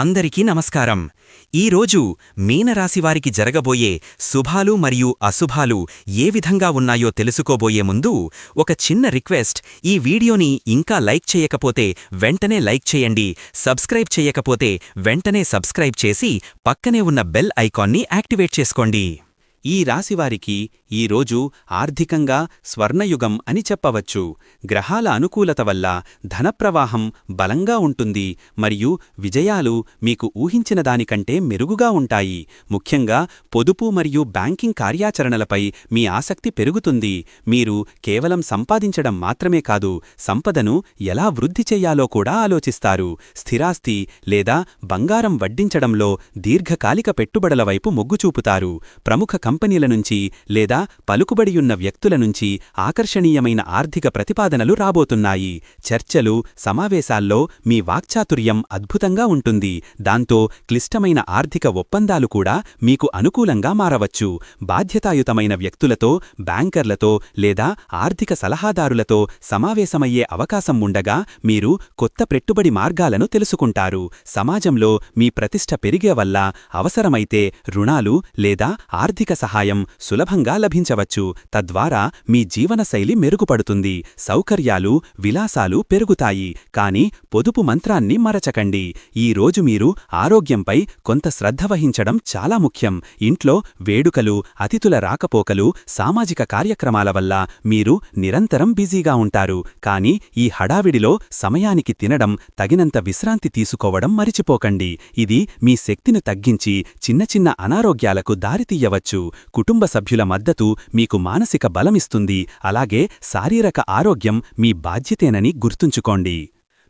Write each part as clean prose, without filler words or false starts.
అందరికీ నమస్కారం. ఈరోజు మీనరాశివారికి జరగబోయే శుభాలు మరియు అశుభాలు ఏ విధంగా ఉన్నాయో తెలుసుకోబోయే ముందు ఒక చిన్న రిక్వెస్ట్. ఈ వీడియోని ఇంకా లైక్ చేయకపోతే వెంటనే లైక్ చేయండి. సబ్స్క్రైబ్ చేయకపోతే వెంటనే సబ్స్క్రైబ్ చేసి పక్కనే ఉన్న బెల్ ఐకాన్ని యాక్టివేట్ చేసుకోండి. ఈ రాశివారికి ఈరోజు ఆర్థికంగా స్వర్ణయుగం అని చెప్పవచ్చు. గ్రహాల అనుకూలత వల్ల ధనప్రవాహం బలంగా ఉంటుంది మరియు విజయాలు మీకు ఊహించిన దానికంటే మెరుగుగా ఉంటాయి. ముఖ్యంగా పొదుపు మరియు బ్యాంకింగ్ కార్యాచరణలపై మీ ఆసక్తి పెరుగుతుంది. మీరు కేవలం సంపాదించడం మాత్రమే కాదు, సంపదను ఎలా వృద్ధి చెయ్యాలో కూడా ఆలోచిస్తారు. స్థిరాస్తి లేదా బంగారం వడ్డించడంలో దీర్ఘకాలిక పెట్టుబడుల వైపు మొగ్గు చూపుతారు. ప్రముఖ కంపెనీల నుంచి లేదా పలుకుబడియున్న వ్యక్తుల నుంచి ఆకర్షణీయమైన ఆర్థిక ప్రతిపాదనలు రాబోతున్నాయి. చర్చలు, సమావేశాల్లో మీ వాక్చాతుర్యం అద్భుతంగా ఉంటుంది. దాంతో క్లిష్టమైన ఆర్థిక ఒప్పందాలు కూడా మీకు అనుకూలంగా మారవచ్చు. బాధ్యతాయుతమైన వ్యక్తులతో, బ్యాంకర్లతో లేదా ఆర్థిక సలహాదారులతో సమావేశమయ్యే అవకాశం ఉండగా మీరు కొత్త పెట్టుబడి మార్గాలను తెలుసుకుంటారు. సమాజంలో మీ ప్రతిష్ఠ పెరిగే వల్ల అవసరమైతే రుణాలు లేదా ఆర్థిక సహాయం సులభంగా లభించవచ్చు. తద్వారా మీ జీవనశైలి మెరుగుపడుతుంది. సౌకర్యాలు, విలాసాలు పెరుగుతాయి. కానీ పొదుపు మంత్రాన్ని మరచకండి. ఈ రోజు మీరు ఆరోగ్యంపై కొంత శ్రద్ధ వహించడం చాలా ముఖ్యం. ఇంట్లో వేడుకలు, అతిథుల రాకపోకలు, సామాజిక కార్యక్రమాల వల్ల మీరు నిరంతరం బిజీగా ఉంటారు. కానీ ఈ హడావిడిలో సమయానికి తినడం, తగినంత విశ్రాంతి తీసుకోవడం మరిచిపోకండి. ఇది మీ శక్తిని తగ్గించి చిన్న చిన్న అనారోగ్యాలకు దారితీయవచ్చు. కుటుంబ సభ్యుల మద్దతు మీకు మానసిక బలమిస్తుంది. అలాగే శారీరక ఆరోగ్యం మీ బాధ్యతేనని గుర్తుంచుకోండి.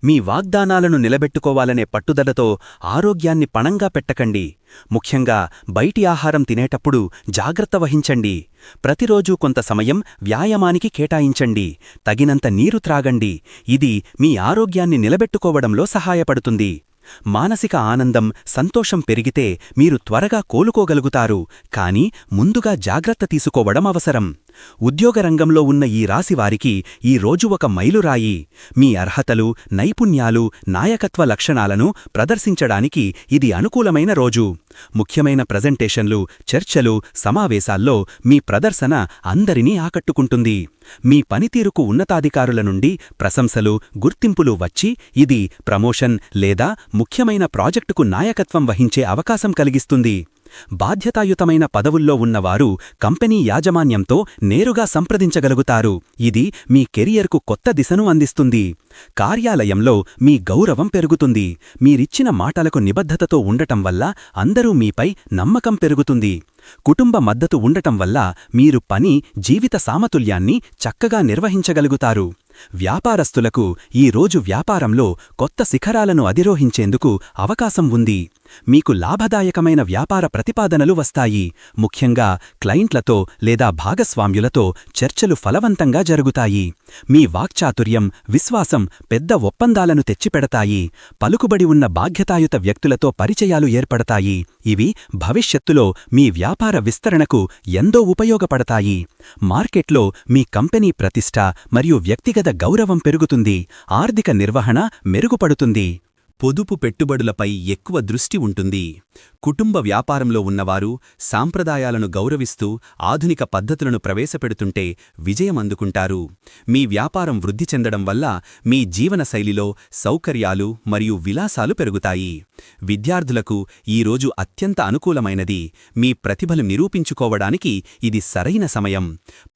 మీ వాగ్దానాలను నిలబెట్టుకోవాలనే పట్టుదలతో ఆరోగ్యాన్ని పణంగా పెట్టకండి. ముఖ్యంగా బయటి ఆహారం తినేటప్పుడు జాగ్రత్త వహించండి. ప్రతిరోజూ కొంత సమయం వ్యాయామానికి కేటాయించండి. తగినంత నీరు త్రాగండి. ఇది మీ ఆరోగ్యాన్ని నిలబెట్టుకోవడంలో సహాయపడుతుంది. మానసిక ఆనందం, సంతోషం పెరిగితే మీరు త్వరగా కోలుకోగలుగుతారు. కానీ ముందుగా జాగ్రత్త తీసుకోవడం అవసరం. ఉద్యోగరంగంలో ఉన్న ఈ రాశివారికి ఈ రోజు ఒక మైలురాయి. మీ అర్హతలు, నైపుణ్యాలు, నాయకత్వ లక్షణాలను ప్రదర్శించడానికి ఇది అనుకూలమైన రోజు. ముఖ్యమైన ప్రెజెంటేషన్లు, చర్చలు, సమావేశాల్లో మీ ప్రదర్శన అందరినీ ఆకట్టుకుంటుంది. మీ పనితీరుకు ఉన్నతాధికారుల నుండి ప్రశంసలు, గుర్తింపులు వచ్చి ఇది ప్రమోషన్ లేదా ముఖ్యమైన ప్రాజెక్టుకు నాయకత్వం వహించే అవకాశం కలిగిస్తుంది. బాధ్యతాయుతమైన పదవుల్లో ఉన్నవారు కంపెనీ యాజమాన్యంతో నేరుగా సంప్రదించగలుగుతారు. ఇది మీ కెరియర్కు కొత్త దిశను అందిస్తుంది. కార్యాలయంలో మీ గౌరవం పెరుగుతుంది. మీరిచ్చిన మాటలకు నిబద్ధతతో ఉండటం వల్ల అందరూ మీపై నమ్మకం పెరుగుతుంది. కుటుంబ మద్దతు ఉండటం వల్ల మీరు పని, జీవిత సమతుల్యాన్ని చక్కగా నిర్వహించగలుగుతారు. వ్యాపారస్తులకు ఈ రోజు వ్యాపారంలో కొత్త శిఖరాలను అధిరోహించేందుకు అవకాశం ఉంది. మీకు లాభదాయకమైన వ్యాపార ప్రతిపాదనలు వస్తాయి. ముఖ్యంగా క్లయింట్లతో లేదా భాగస్వామ్యులతో చర్చలు ఫలవంతంగా జరుగుతాయి. మీ వాక్చాతుర్యం, విశ్వాసం పెద్ద ఒప్పందాలను తెచ్చిపెడతాయి. పలుకుబడి ఉన్న బాధ్యతాయుత వ్యక్తులతో పరిచయాలు ఏర్పడతాయి. ఇవి భవిష్యత్తులో మీ వ్యాపార విస్తరణకు ఎంతో ఉపయోగపడతాయి. మార్కెట్లో మీ కంపెనీ ప్రతిష్ఠ మరియు వ్యక్తిగత గౌరవం పెరుగుతుంది. ఆర్థిక నిర్వహణ మెరుగుపడుతుంది. పొదుపు పెట్టుబడులపై ఎక్కువ దృష్టి ఉంటుంది. కుటుంబ వ్యాపారంలో ఉన్నవారు సాంప్రదాయాలను గౌరవిస్తూ ఆధునిక పద్ధతులను ప్రవేశపెడుతుంటే విజయం అందుకుంటారు. మీ వ్యాపారం వృద్ధి చెందడం వల్ల మీ జీవనశైలిలో సౌకర్యాలు మరియు విలాసాలు పెరుగుతాయి. విద్యార్థులకు ఈరోజు అత్యంత అనుకూలమైనది. మీ ప్రతిభలు నిరూపించుకోవడానికి ఇది సరైన సమయం.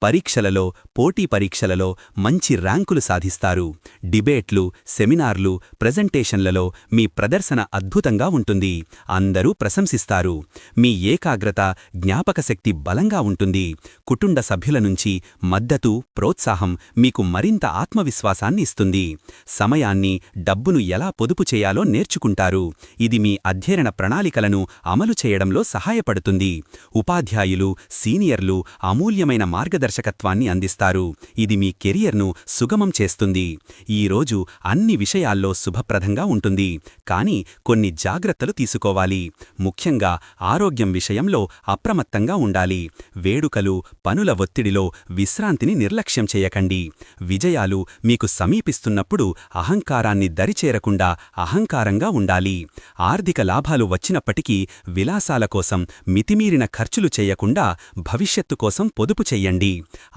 పరీక్షలలో, పోటీ పరీక్షలలో మంచి ర్యాంకులు సాధిస్తారు. డిబేట్లు, సెమినార్లు, ప్రెజెంటేషన్లలో మీ ప్రదర్శన అద్భుతంగా ఉంటుంది. అందరూ ప్రశంసిస్తారు. మీ ఏకాగ్రత, జ్ఞాపకశక్తి బలంగా ఉంటుంది. కుటుంబ సభ్యుల నుంచి మద్దతు, ప్రోత్సాహం మీకు మరింత ఆత్మవిశ్వాసాన్ని ఇస్తుంది. సమయాన్ని, డబ్బును ఎలా పొదుపు చేయాలో నేర్చుకుంటారు. ఇది మీ అధ్యయన ప్రణాళికలను అమలు చేయడంలో సహాయపడుతుంది. ఉపాధ్యాయులు, సీనియర్లు అమూల్యమైన మార్గదర్శకత్వాన్ని అందిస్తారు. ఇది మీ కెరియర్ను సుగమం చేస్తుంది. ఈరోజు అన్ని విషయాల్లో శుభప్రదంగా ఉంటుంది. కానీ కొన్ని జాగ్రత్తలు తీసుకోవాలి. ముఖ్యంగా ఆరోగ్యం విషయంలో అప్రమత్తంగా ఉండాలి. వేడుకలు, పనుల ఒత్తిడిలో విశ్రాంతిని నిర్లక్ష్యం చేయకండి. విజయాలు మీకు సమీపిస్తున్నప్పుడు అహంకారాన్ని దరిచేరకుండా అహంకారంగా ఉండాలి. ఆర్థిక లాభాలు వచ్చినప్పటికీ విలాసాల కోసం మితిమీరిన ఖర్చులు చేయకుండా భవిష్యత్తు కోసం పొదుపు చెయ్యండి.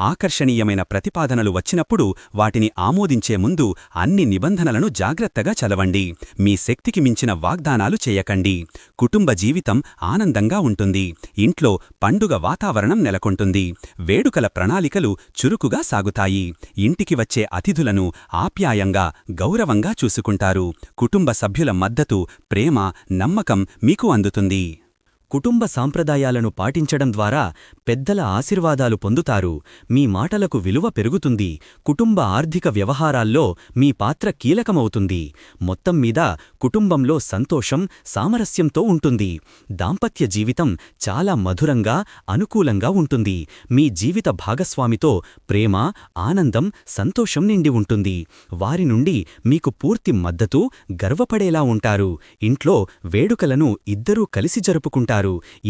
ఆకర్షణీయమైన ప్రతిపాదనలు వచ్చినప్పుడు వాటిని ఆమోదించే ముందు అన్ని నిబంధనలను జాగ్రత్తగా చదవండి. మీ శక్తికి మించిన వాగ్దానాలు చేయకండి. కుటుంబ జీవితం ఆనందంగా ఉంటుంది. ఇంట్లో పండుగ వాతావరణం నెలకొంటుంది. వేడుకల ప్రణాళికలు చురుకుగా సాగుతాయి. ఇంటికి వచ్చే అతిథులను ఆప్యాయంగా, గౌరవంగా చూసుకుంటారు. కుటుంబ సభ్యుల మద్దతు, ప్రేమ, నమ్మకం మీకు అందుతుంది. కుటుంబ సాంప్రదాయాలను పాటించడం ద్వారా పెద్దల ఆశీర్వాదాలు పొందుతారు. మీ మాటలకు విలువ పెరుగుతుంది. కుటుంబ ఆర్థిక వ్యవహారాల్లో మీ పాత్ర కీలకమవుతుంది. మొత్తం మీద కుటుంబంలో సంతోషం, సామరస్యంతో ఉంటుంది. దాంపత్య జీవితం చాలా మధురంగా, అనుకూలంగా ఉంటుంది. మీ జీవిత భాగస్వామితో ప్రేమ, ఆనందం, సంతోషం నిండి ఉంటుంది. వారి నుండి మీకు పూర్తి మద్దతు, గర్వపడేలా ఉంటారు. ఇంట్లో వేడుకలను ఇద్దరూ కలిసి జరుపుకుంటారు.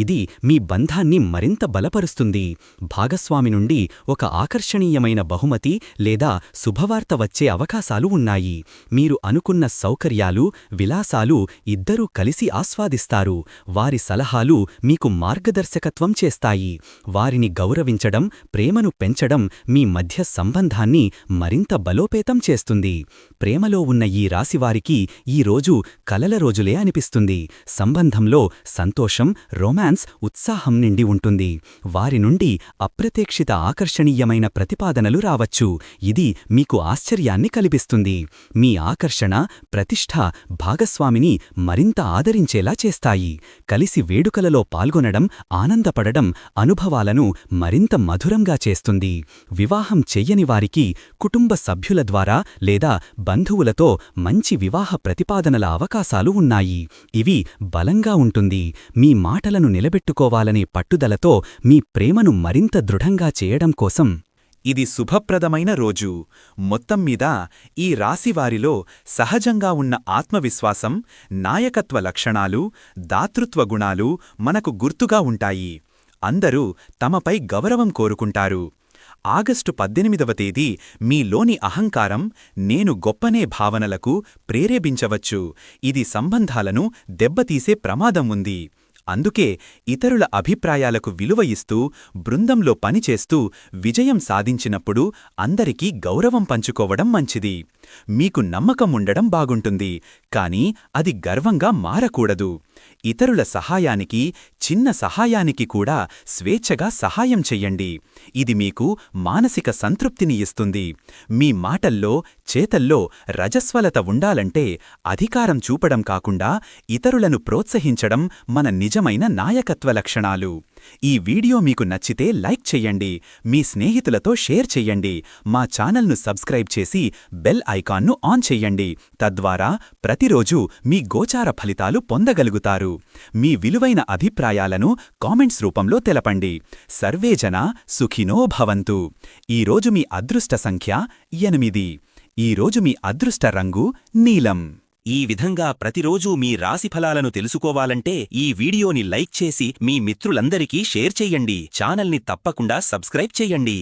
ఇది మీ బంధాన్ని మరింత బలపరుస్తుంది. భాగస్వామి నుండి ఒక ఆకర్షణీయమైన బహుమతి లేదా శుభవార్త వచ్చే అవకాశాలు ఉన్నాయి. మీరు అనుకున్న సౌకర్యాలు, విలాసాలు ఇద్దరూ కలిసి ఆస్వాదిస్తారు. వారి సలహాలు మీకు మార్గదర్శకత్వం చేస్తాయి. వారిని గౌరవించడం, ప్రేమను పెంచడం మీ మధ్య సంబంధాన్ని మరింత బలోపేతం చేస్తుంది. ప్రేమలో ఉన్న ఈ రాశివారికి ఈ రోజు కలల రోజులే అనిపిస్తుంది. సంబంధంలో సంతోషం, రొమాన్స్, ఉత్సాహం నిండి ఉంటుంది. వారి నుండి అప్రత్యక్షిత ఆకర్షణీయమైన ప్రతిపాదనలు రావచ్చు. ఇది మీకు ఆశ్చర్యాన్ని కలిగిస్తుంది. మీ ఆకర్షణ, ప్రతిష్ఠ భాగస్వామిని మరింత ఆదరించేలా చేస్తాయి. కలిసి వేడుకలలో పాల్గొనడం, ఆనందపడడం అనుభవాలను మరింత మధురంగా చేస్తుంది. వివాహం చెయ్యని వారికి కుటుంబ సభ్యుల ద్వారా లేదా బంధువులతో మంచి వివాహ ప్రతిపాదనల అవకాశాలు ఉన్నాయి. ఇవి బలంగా ఉంటుంది. మీ మాటలను నిలబెట్టుకోవాలనే పట్టుదలతో మీ ప్రేమను మరింత దృఢంగా చేయడం కోసం ఇది శుభప్రదమైన రోజు. మొత్తం మీద ఈ రాశివారిలో సహజంగా ఉన్న ఆత్మవిశ్వాసం, నాయకత్వ లక్షణాలు, దాతృత్వ గుణాలు మనకు గుర్తుగా ఉంటాయి. అందరూ తమపై గౌరవం కోరుకుంటారు. ఆగస్టు 18వ తేదీ మీలోని అహంకారం, నేను గొప్పనే భావనలకు ప్రేరేపించవచ్చు. ఇది సంబంధాలను దెబ్బతీసే ప్రమాదం ఉంది. అందుకే ఇతరుల అభిప్రాయాలకు విలువ ఇస్తూ, బృందంలో పనిచేస్తూ విజయం సాధించినప్పుడు అందరికీ గౌరవం పంచుకోవడం మంచిది. మీకు నమ్మకం ఉండడం బాగుంటుంది, కానీ అది గర్వంగా మారకూడదు. ఇతరుల సహాయానికి, చిన్న సహాయానికి కూడా స్వేచ్ఛగా సహాయం చెయ్యండి. ఇది మీకు మానసిక సంతృప్తిని ఇస్తుంది. మీ మాటల్లో, చేతల్లో రజస్వలత ఉండాలంటే అధికారం చూపడం కాకుండా ఇతరులను ప్రోత్సహించడం మన నిజమైన నాయకత్వ లక్షణాలు. ఈ వీడియో మీకు నచ్చితే లైక్ చెయ్యండి, మీ స్నేహితులతో షేర్ చెయ్యండి. మా ఛానల్ను సబ్స్క్రైబ్ చేసి బెల్ ఐకాన్ను ఆన్ చెయ్యండి. తద్వారా ప్రతిరోజు మీ గోచార ఫలితాలు పొందగలుగుతారు. మీ విలువైన అభిప్రాయాలను కామెంట్స్ రూపంలో తెలపండి. సర్వే జనా సుఖినో భవంతు. ఈరోజు మీ అదృష్ట సంఖ్య 8. ఈరోజు మీ అదృష్ట రంగు నీలం. ఈ విధంగా ప్రతిరోజూ మీ రాశిఫలాలను తెలుసుకోవాలంటే ఈ వీడియోని లైక్ చేసి మీ మిత్రులందరికీ షేర్ చెయ్యండి. ఛానల్ని తప్పకుండా సబ్స్క్రైబ్ చెయ్యండి.